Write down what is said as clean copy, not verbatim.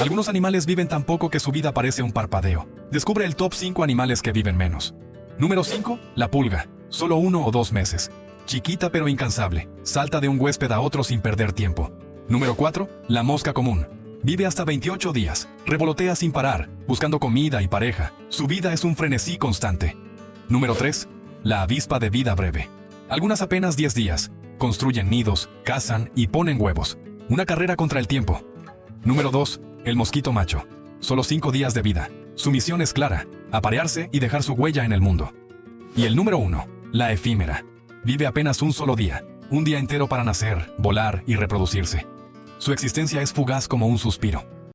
Algunos animales viven tan poco que su vida parece un parpadeo. Descubre el top 5 animales que viven menos. Número 5. La pulga. Solo 1 o 2 meses. Chiquita pero incansable. Salta de un huésped a otro sin perder tiempo. Número 4. La mosca común. Vive hasta 28 días. Revolotea sin parar, buscando comida y pareja. Su vida es un frenesí constante. Número 3. La avispa de vida breve. Algunas apenas 10 días. Construyen nidos, cazan y ponen huevos. Una carrera contra el tiempo. Número 2. El mosquito macho. Solo 5 días de vida. Su misión es clara: aparearse y dejar su huella en el mundo. Y el número 1. La efímera. Vive apenas un solo día. Un día entero para nacer, volar y reproducirse. Su existencia es fugaz como un suspiro.